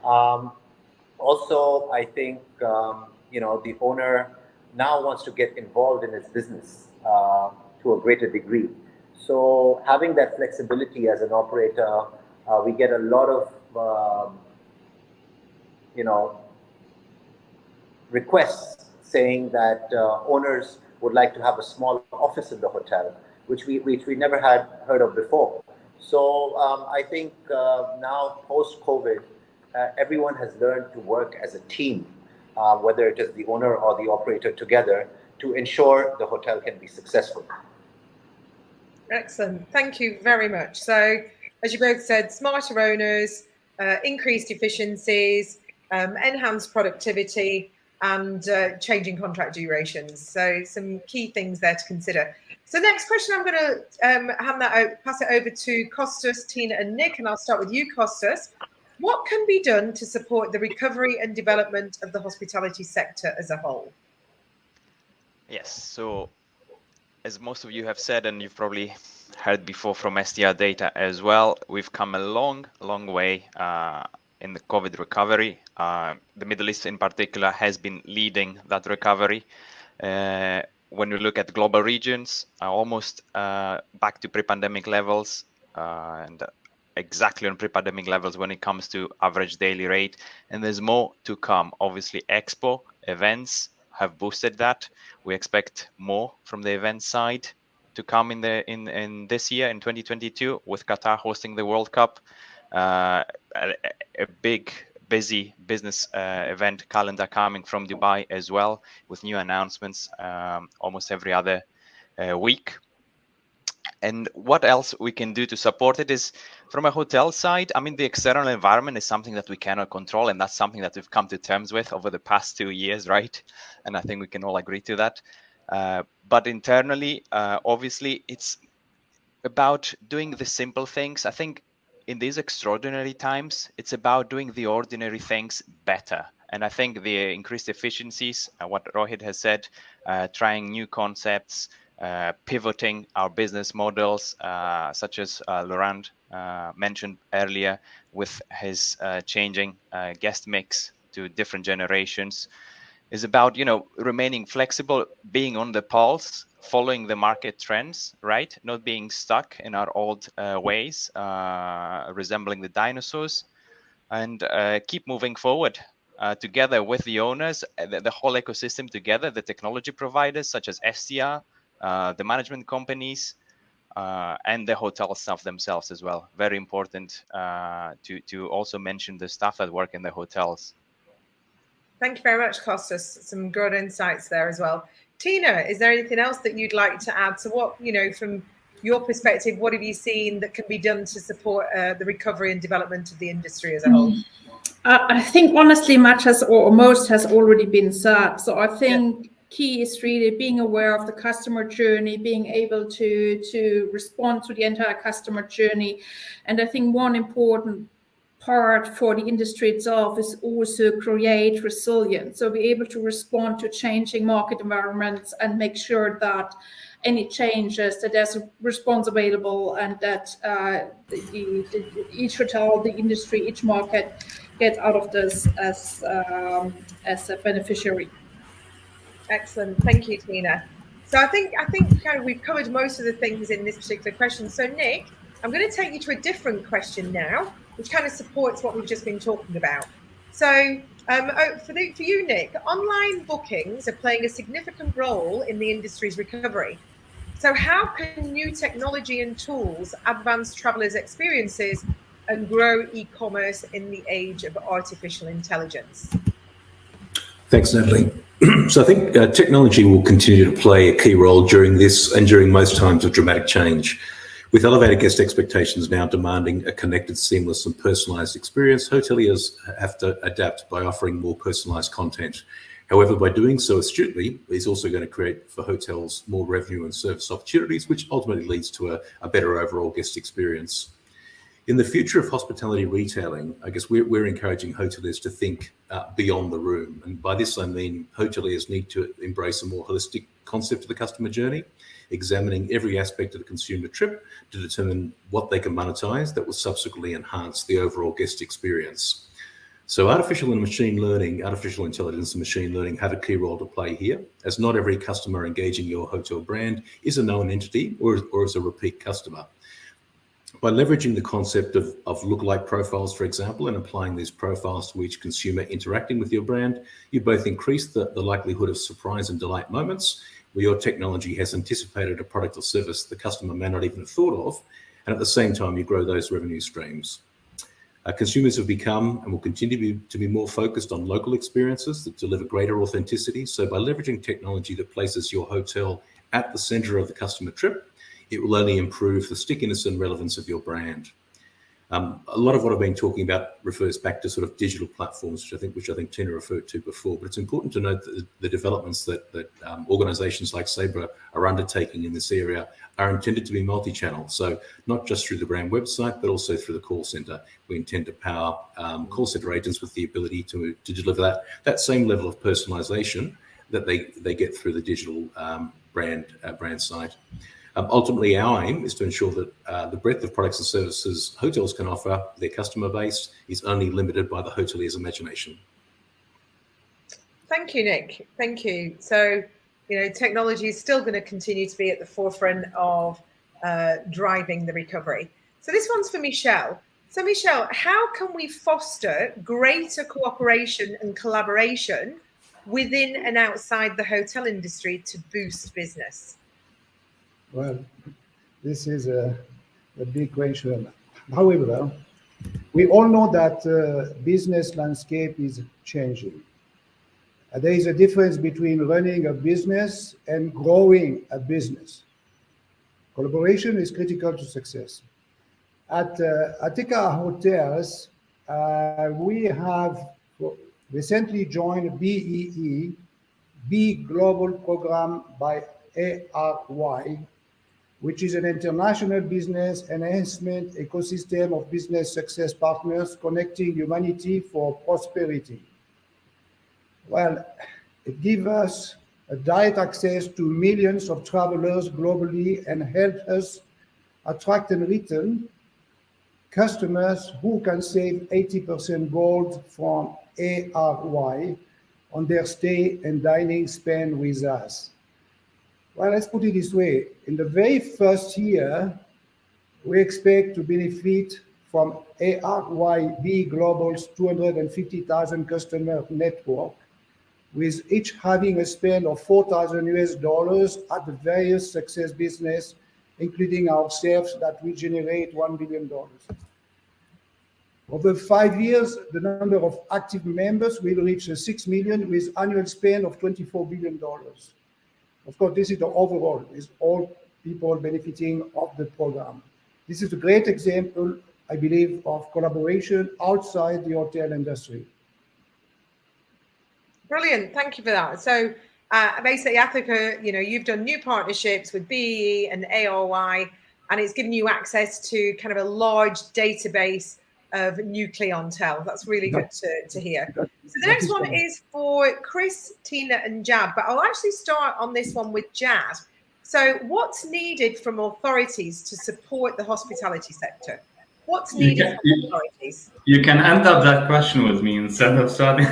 Also, I think the owner now wants to get involved in his business to a greater degree. So having that flexibility as an operator, we get a lot of requests saying that owners would like to have a small office in the hotel, which we never had heard of before. So I think now post-COVID, everyone has learned to work as a team, whether it is the owner or the operator together, to ensure the hotel can be successful. Excellent. Thank you very much. So, as you both said, smarter owners, increased efficiencies, enhanced productivity, and changing contract durations. So, some key things there to consider. So, next question, I'm going to pass it over to Kostas, Tina, and Nick, and I'll start with you, Kostas. What can be done to support the recovery and development of the hospitality sector as a whole? Yes, so as most of you have said, and you've probably heard before from STR data as well, we've come a long way in the COVID recovery. The Middle East in particular has been leading that recovery. When you look at global regions, almost back to pre-pandemic levels, and exactly on pre-pandemic levels when it comes to average daily rate. And there's more to come. Obviously, Expo events have boosted that. We expect more from the event side to come in this year, in 2022, with Qatar hosting the World Cup. A big, busy business event calendar coming from Dubai as well, with new announcements almost every other week. And what else we can do to support it is, from a hotel side, I mean, the external environment is something that we cannot control, and that's something that we've come to terms with over the past 2 years, right? And I think we can all agree to that. But internally, obviously, it's about doing the simple things. I think in these extraordinary times, it's about doing the ordinary things better. And I think the increased efficiencies, what Rohit has said, trying new concepts, pivoting our business models, such as Laurent mentioned earlier, with his changing guest mix to different generations, is about remaining flexible, being on the pulse, following the market trends, right? Not being stuck in our old ways, resembling the dinosaurs, and keep moving forward. Together with the owners, the whole ecosystem together, the technology providers such as STR, the management companies, and the hotel staff themselves as well. Very important to also mention the staff that work in the hotels. Thank you very much, Kostas. Some good insights there as well. Tina, is there anything else that you'd like to add? So what, from your perspective, what have you seen that can be done to support the recovery and development of the industry as a whole? I think honestly much has, or most has already been said. So I think key is really being aware of the customer journey, being able to respond to the entire customer journey. And I think one important part for the industry itself is also create resilience. So be able to respond to changing market environments and make sure that any changes, that there's a response available, and that each hotel, the industry, each market gets out of this as a beneficiary. Excellent, thank you, Tina. So I think we've covered most of the things in this particular question. So Nick, I'm going to take you to a different question now, which kind of supports what we've just been talking about. So for you, Nick, online bookings are playing a significant role in the industry's recovery. So how can new technology and tools advance travelers' experiences and grow e-commerce in the age of artificial intelligence? Thanks, Natalie. So I think technology will continue to play a key role during this and during most times of dramatic change. With elevated guest expectations now demanding a connected, seamless and personalised experience, hoteliers have to adapt by offering more personalised content. However, by doing so astutely, it's also going to create for hotels more revenue and service opportunities, which ultimately leads to a better overall guest experience. In the future of hospitality retailing, I guess we're encouraging hoteliers to think beyond the room. And by this, I mean hoteliers need to embrace a more holistic concept of the customer journey, examining every aspect of the consumer trip to determine what they can monetize that will subsequently enhance the overall guest experience. So artificial intelligence and machine learning have a key role to play here, as not every customer engaging your hotel brand is a known entity or is a repeat customer. By leveraging the concept of lookalike profiles, for example, and applying these profiles to each consumer interacting with your brand, you both increase the likelihood of surprise and delight moments where your technology has anticipated a product or service the customer may not even have thought of, and at the same time you grow those revenue streams. Consumers have become and will continue to be more focused on local experiences that deliver greater authenticity. So by leveraging technology that places your hotel at the center of the customer trip, it will only improve the stickiness and relevance of your brand. A lot of what I've been talking about refers back to sort of digital platforms, which I think Tina referred to before. But it's important to note that the developments that organisations like Sabre are undertaking in this area are intended to be multi-channel. So not just through the brand website, but also through the call centre. We intend to power call centre agents with the ability to deliver that same level of personalisation that they get through the digital brand site. Ultimately, our aim is to ensure that the breadth of products and services hotels can offer their customer base is only limited by the hotelier's imagination. Thank you, Nick. Thank you. So, technology is still going to continue to be at the forefront of driving the recovery. So this one's for Michel. So Michel, how can we foster greater cooperation and collaboration within and outside the hotel industry to boost business? Well, this is a big question. However, we all know that business landscape is changing. There is a difference between running a business and growing a business. Collaboration is critical to success. At ATECA Hotels, we have recently joined BEE, Big Global Program by ARY, which is an international business enhancement ecosystem of business success partners connecting humanity for prosperity. Well, it gives us a direct access to millions of travelers globally and helps us attract and retain customers who can save 80% gold from ARY on their stay and dining spend with us. Well, let's put it this way. In the very first year, we expect to benefit from ARYB Global's 250,000 customer network, with each having a spend of $4,000 at the various success business, including ourselves, that we generate $1 billion. Over 5 years, the number of active members will reach 6 million with annual spend of $24 billion. Of course, this is the overall, is all people benefiting of the program. This is a great example, I believe, of collaboration outside the hotel industry. Brilliant, thank you for that. So basically, ATECA, you've done new partnerships with BE and ARY, and it's given you access to kind of a large database of new clientele. That's really good to hear. So the next one is for Chris, Tina, and Jad, but I'll actually start on this one with Jad. So what's needed from authorities to support the hospitality sector? What's needed from authorities? You can end up that question with me instead of starting.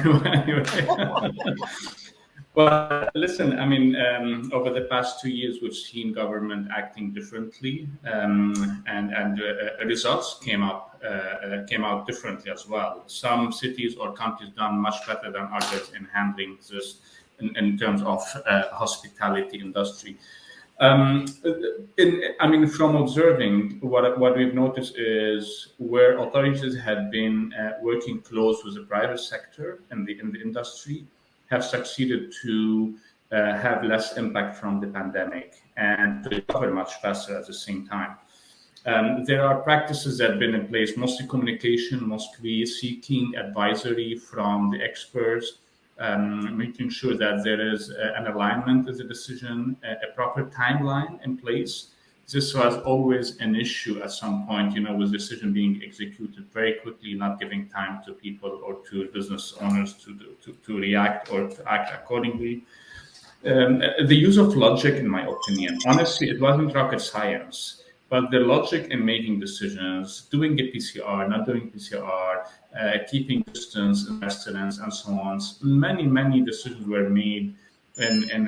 Well, listen, I mean, over the past 2 years, we've seen government acting differently, and results came out differently as well. Some cities or countries done much better than others in handling this in terms of hospitality industry. I mean, from observing, what we've noticed is where authorities have been working close with the private sector in the industry, have succeeded to have less impact from the pandemic and to recover much faster at the same time. There are practices that have been in place, mostly communication, mostly seeking advisory from the experts, making sure that there is an alignment with the decision, a proper timeline in place. This was always an issue at some point, with decision being executed very quickly, not giving time to people or to business owners to react or to act accordingly. The use of logic, in my opinion, honestly, it wasn't rocket science, but the logic in making decisions, doing a PCR, not doing PCR, keeping distance in restaurants and so on. Many decisions were made in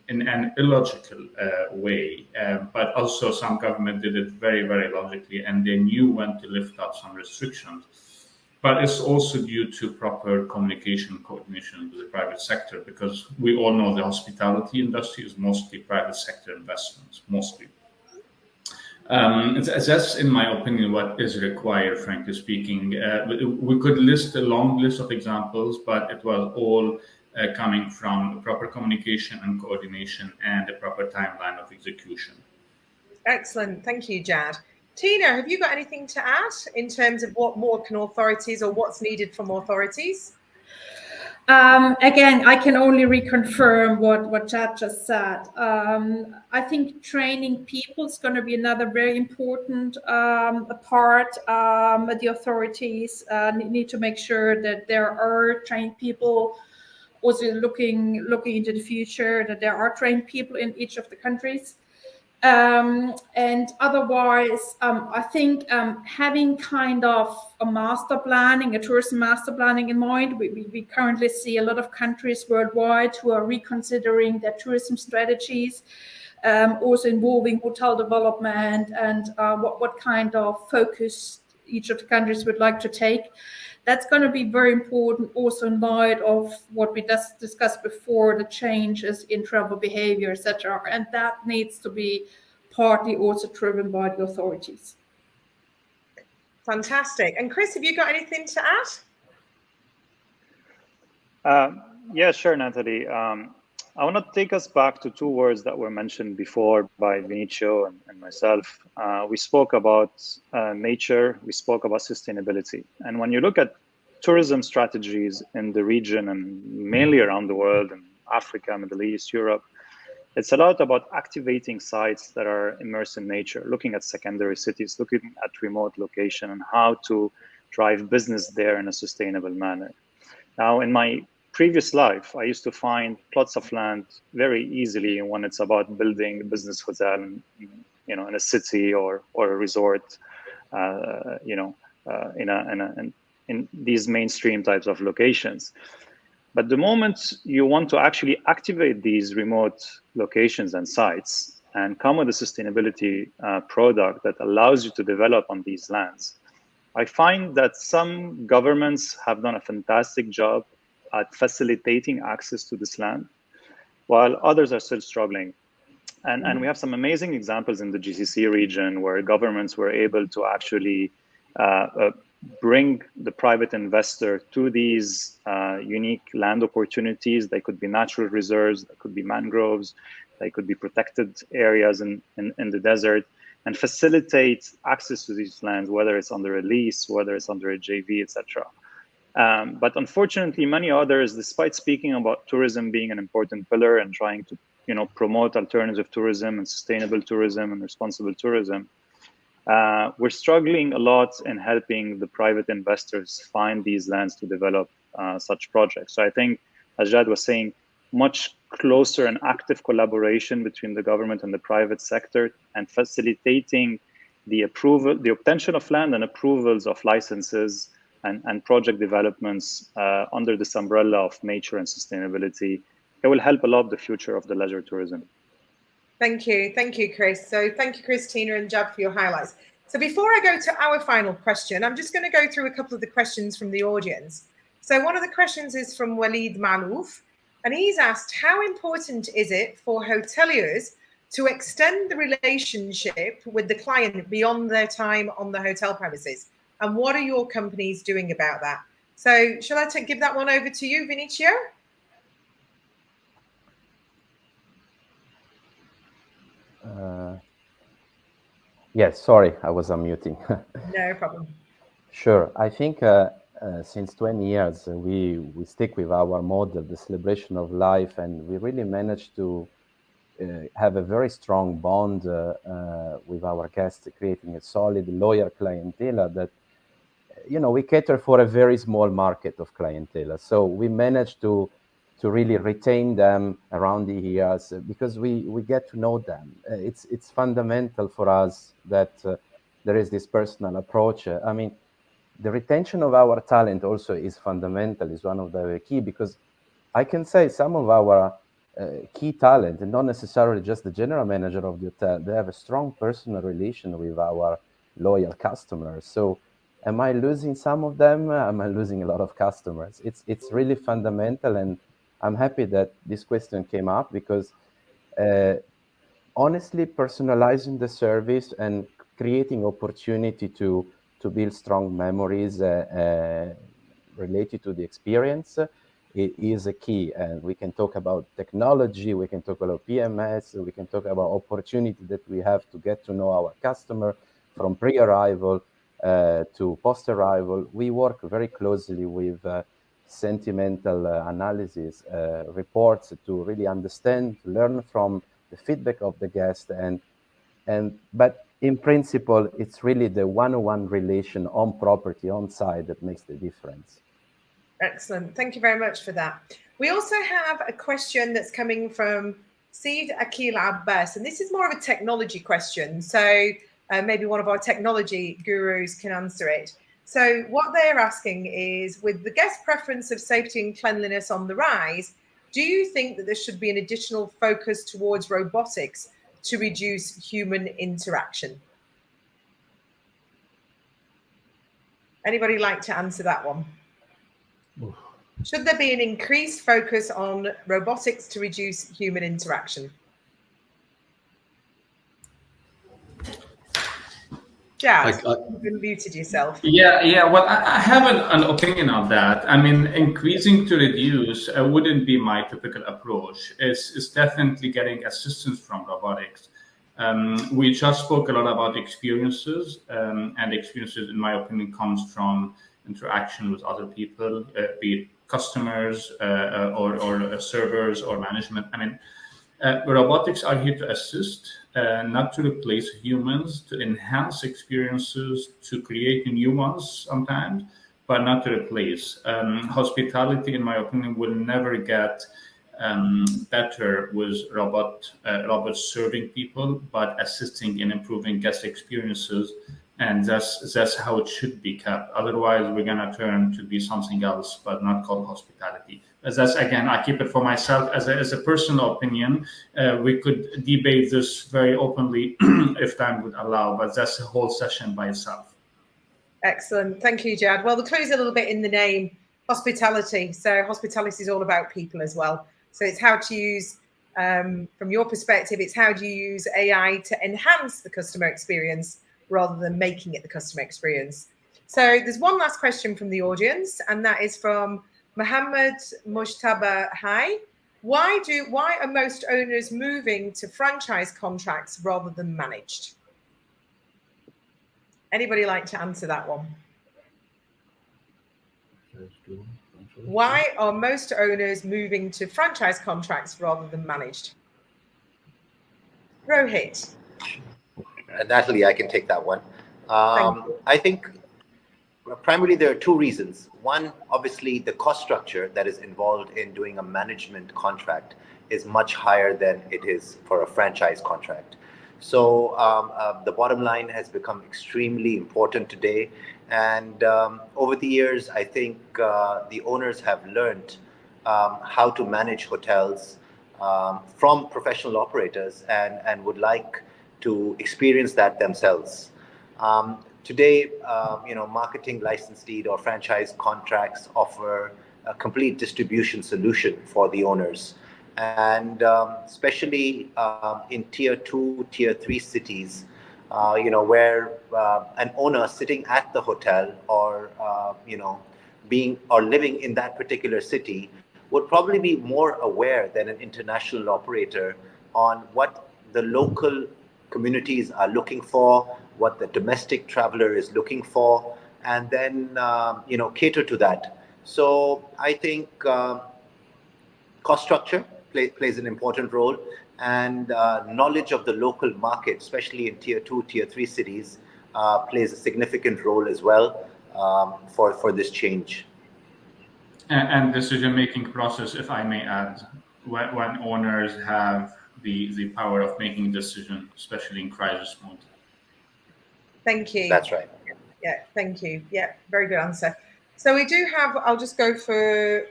an illogical way, but also some government did it very, very logically, and they knew when to lift up some restrictions. But it's also due to proper communication coordination with the private sector, because we all know the hospitality industry is mostly private sector investments, mostly. That's, in my opinion, what is required, frankly speaking. We could list a long list of examples, but it was all coming from proper communication and coordination and a proper timeline of execution. Excellent. Thank you, Jad. Tina, have you got anything to add in terms of what more can authorities or what's needed from authorities? Again, I can only reconfirm what Jad just said. I think training people is going to be another very important part. The authorities need to make sure that there are trained people. Also looking into the future, that there are trained people in each of the countries. And otherwise, I think having kind of a master planning, a tourism master planning in mind, we currently see a lot of countries worldwide who are reconsidering their tourism strategies, also involving hotel development and what kind of focus each of the countries would like to take. That's going to be very important also in light of what we just discussed before, the changes in travel behavior, etc. And that needs to be partly also driven by the authorities. Fantastic. And Chris, have you got anything to add? Yeah, sure, Natalie. I want to take us back to two words that were mentioned before by Vinicio and myself. We spoke about nature, we spoke about sustainability. And when you look at tourism strategies in the region and mainly around the world, in Africa, Middle East, Europe, it's a lot about activating sites that are immersed in nature, looking at secondary cities, looking at remote location and how to drive business there in a sustainable manner. Now, in my previous life, I used to find plots of land very easily when it's about building a business hotel in a city or a resort, in these mainstream types of locations. But the moment you want to actually activate these remote locations and sites and come with a sustainability product that allows you to develop on these lands, I find that some governments have done a fantastic job at facilitating access to this land, while others are still struggling. And we have some amazing examples in the GCC region where governments were able to actually bring the private investor to these unique land opportunities. They could be natural reserves, they could be mangroves, they could be protected areas in the desert, and facilitate access to these lands, whether it's under a lease, whether it's under a JV, etc. But unfortunately, many others, despite speaking about tourism being an important pillar and trying to promote alternative tourism and sustainable tourism and responsible tourism, we're struggling a lot in helping the private investors find these lands to develop such projects. So I think, as Jad was saying, much closer and active collaboration between the government and the private sector and facilitating the obtention of land and approvals of licenses and project developments under this umbrella of nature and sustainability it will help a lot the future of the leisure tourism. Thank you, Chris. So thank you, Christina and Jad, for your highlights. So before I go to our final question, I'm just going to go through a couple of the questions from the audience. So one of the questions is from Walid Malouf, and he's asked, how important is it for hoteliers to extend the relationship with the client beyond their time on the hotel premises? And what are your companies doing about that? So shall I give that one over to you, Vinicio? Yes, sorry, I was unmuting. No problem. Sure. I think since 20 years, we stick with our model, the celebration of life, and we really managed to have a very strong bond with our guests, creating a solid, loyal clientele that, we cater for a very small market of clientele. So we managed to really retain them around the years because we get to know them. It's fundamental for us that there is this personal approach. I mean, the retention of our talent also is fundamental, is one of the key, because I can say some of our key talent, and not necessarily just the general manager of the hotel, they have a strong personal relation with our loyal customers. So am I losing some of them? Am I losing a lot of customers? It's really fundamental, and I'm happy that this question came up because honestly, personalizing the service and creating opportunity to build strong memories related to the experience is a key. And we can talk about technology, we can talk about PMS, we can talk about opportunity that we have to get to know our customer from pre-arrival to post-arrival. We work very closely with sentimental analysis reports to really understand, learn from the feedback of the guest, but in principle, it's really the one-on-one relation on property, on site that makes the difference. Excellent. Thank you very much for that. We also have a question that's coming from Seed Akil Abbas, and this is more of a technology question. So maybe one of our technology gurus can answer it. So what they're asking is, with the guest preference of safety and cleanliness on the rise, do you think that there should be an additional focus towards robotics to reduce human interaction? Anybody like to answer that one? Should there be an increased focus on robotics to reduce human interaction? Jazz, you've unmuted yourself. Yeah. Well, I have an opinion on that. I mean, increasing to reduce wouldn't be my typical approach. It's definitely getting assistance from robotics. We just spoke a lot about experiences, and experiences, in my opinion, comes from interaction with other people, be it customers or servers or management. I mean, robotics are here to assist, not to replace humans, to enhance experiences, to create new ones sometimes, but not to replace. Hospitality, in my opinion, will never get better with robots serving people, but assisting in improving guest experiences. And that's how it should be kept. Otherwise, we're going to turn to be something else, but not called hospitality. As that's, again, I keep it for myself as a personal opinion. We could debate this very openly if time would allow, but that's a whole session by itself. Excellent. Thank you, Jad. Well, the clue's a little bit in the name, hospitality. So hospitality is all about people as well. So it's how to use, from your perspective, it's how do you use AI to enhance the customer experience rather than making it the customer experience. So there's one last question from the audience, and that is from Mohammed Mujtaba Hai. Why are most owners moving to franchise contracts rather than managed? Anybody like to answer that one? Why are most owners moving to franchise contracts rather than managed? Rohit. Natalie, I can take that one. I think primarily there are two reasons. One, obviously, the cost structure that is involved in doing a management contract is much higher than it is for a franchise contract. So the bottom line has become extremely important today. And over the years, I think the owners have learned how to manage hotels from professional operators and would like to experience that themselves. Today, marketing license deed or franchise contracts offer a complete distribution solution for the owners. And especially in tier 2, tier 3 cities, where an owner sitting at the hotel or, living in that particular city would probably be more aware than an international operator on what the local communities are looking for, what the domestic traveler is looking for, and then, cater to that. So I think cost structure plays an important role, and knowledge of the local market, especially in tier 2, tier 3 cities, plays a significant role as well for this change. And decision-making process, if I may add, when owners have the power of making decisions, especially in crisis mode. Thank you. That's right. Yeah, thank you. Yeah, very good answer. So we do have, I'll just go for,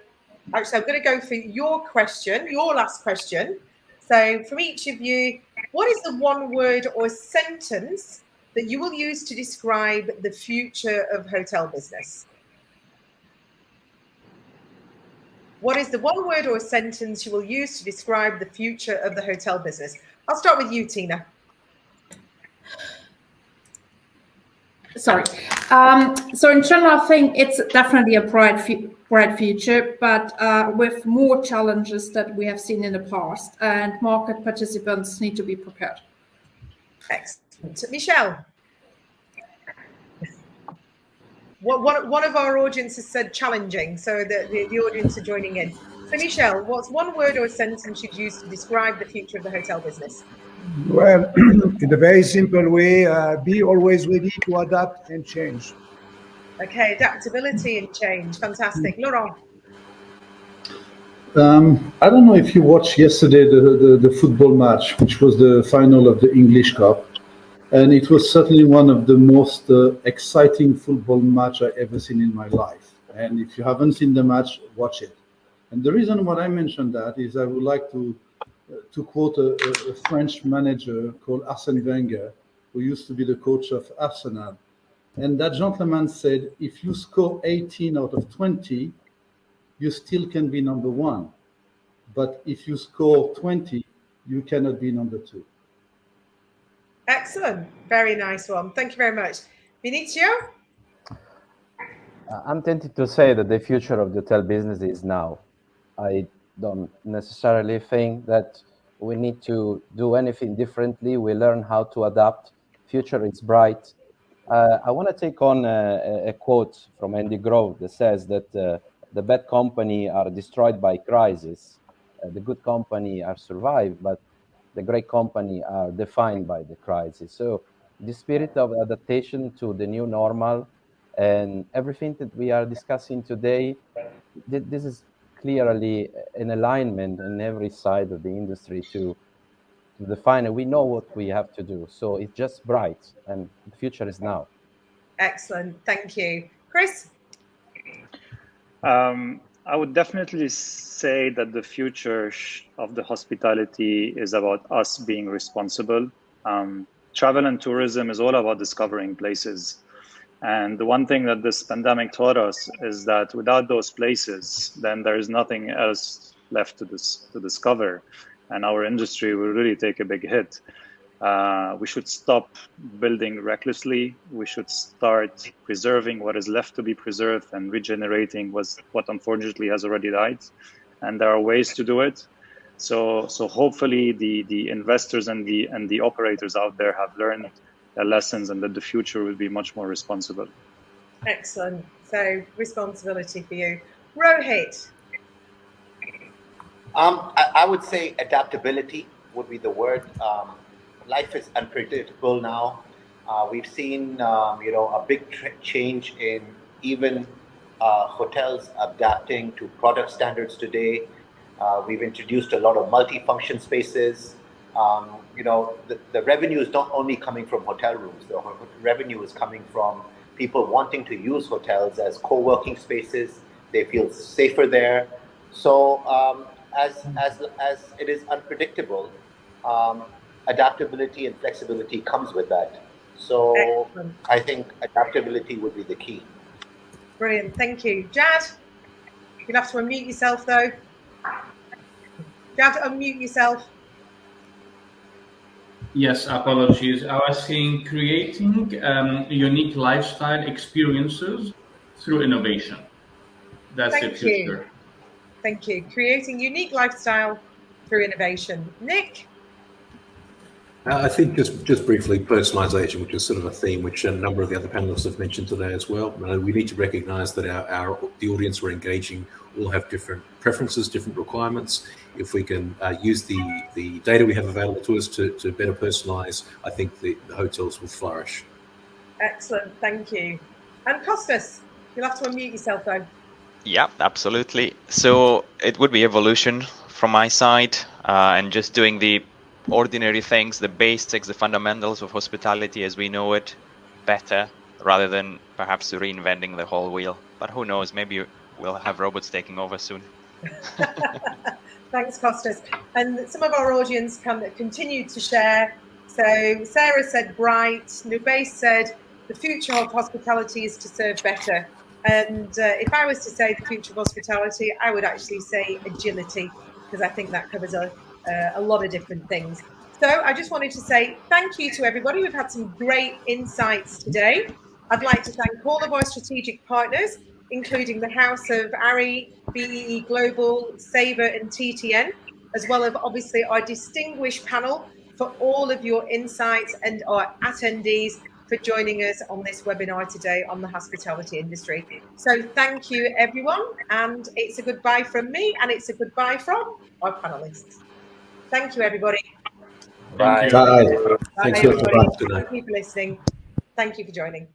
actually, I'm going to go for your question, your last question. So from each of you, what is the one word or sentence that you will use to describe the future of hotel business? What is the one word or sentence you will use to describe the future of the hotel business? I'll start with you, Tina. Sorry. So in general, I think it's definitely a bright future, but with more challenges that we have seen in the past, and market participants need to be prepared. Excellent. Michel? One of our audiences said challenging, so the audience are joining in. So Michel, what's one word or sentence you'd use to describe the future of the hotel business? Well, in a very simple way, be always ready to adapt and change. Okay, adaptability and change. Fantastic. Laurent? I don't know if you watched yesterday the football match, which was the final of the English Cup. And it was certainly one of the most exciting football match I ever seen in my life. And if you haven't seen the match, watch it. And the reason why I mentioned that is I would like to quote a French manager called Arsène Wenger, who used to be the coach of Arsenal. And that gentleman said, if you score 18 out of 20, you still can be number one. But if you score 20, you cannot be number two. Excellent. Very nice one. Thank you very much. Vinicio? I'm tempted to say that the future of the hotel business is now. I don't necessarily think that we need to do anything differently. We learn how to adapt. Future is bright. I want to take on a quote from Andy Grove that says that the bad company are destroyed by crisis. The good company are survived, but the great company are defined by the crisis. So the spirit of adaptation to the new normal and everything that we are discussing today, this is clearly an alignment in every side of the industry to define it. We know what we have to do. So it's just bright and the future is now. Excellent. Thank you. Chris? I would definitely say that the future of the hospitality is about us being responsible. Travel and tourism is all about discovering places. And the one thing that this pandemic taught us is that without those places, then there is nothing else left to discover. And our industry will really take a big hit. We should stop building recklessly. We should start preserving what is left to be preserved and regenerating what unfortunately has already died. And there are ways to do it. So hopefully the investors and the operators out there have learned their lessons and that the future will be much more responsible. Excellent. So responsibility for you. Rohit? I would say adaptability would be the word. Life is unpredictable now. We've seen, a big change in even hotels adapting to product standards today. We've introduced a lot of multi-function spaces. The revenue is not only coming from hotel rooms. The revenue is coming from people wanting to use hotels as co-working spaces. They feel safer there. So as it is unpredictable, adaptability and flexibility comes with that. So Excellent. I think adaptability would be the key. Brilliant, thank you. Jad, you'll have to unmute yourself though. Jad, unmute yourself. Yes, apologies. I was saying creating unique lifestyle experiences through innovation. That's the future. Thank you. Creating unique lifestyle through innovation. Nick? I think just briefly, personalisation, which is sort of a theme which a number of the other panelists have mentioned today as well. We need to recognise that the audience we're engaging all have different preferences, different requirements. If we can use the data we have available to us to better personalise, I think the hotels will flourish. Excellent, thank you. And Kostas, you'll have to unmute yourself though. Yeah, absolutely. So it would be evolution from my side, and just doing the ordinary things, the basics, the fundamentals of hospitality as we know it better, rather than perhaps reinventing the whole wheel. But who knows, maybe we'll have robots taking over soon. Thanks, Kostas. And some of our audience continued to share. So Sarah said bright, Nubase said the future of hospitality is to serve better. And if I was to say the future of hospitality, I would actually say agility, because I think that covers a lot of different things. So I just wanted to say thank you to everybody. We've had some great insights today. I'd like to thank all of our strategic partners, including the House of ARY, BEE Global, Sabre and TTN, as well as obviously our distinguished panel for all of your insights, and our attendees for joining us on this webinar today on the hospitality industry. So thank you everyone, and it's a goodbye from me, and it's a goodbye from our panelists. Thank you everybody. Bye. Bye. Bye Thanks everybody. for Thank you for listening. Thank you for joining.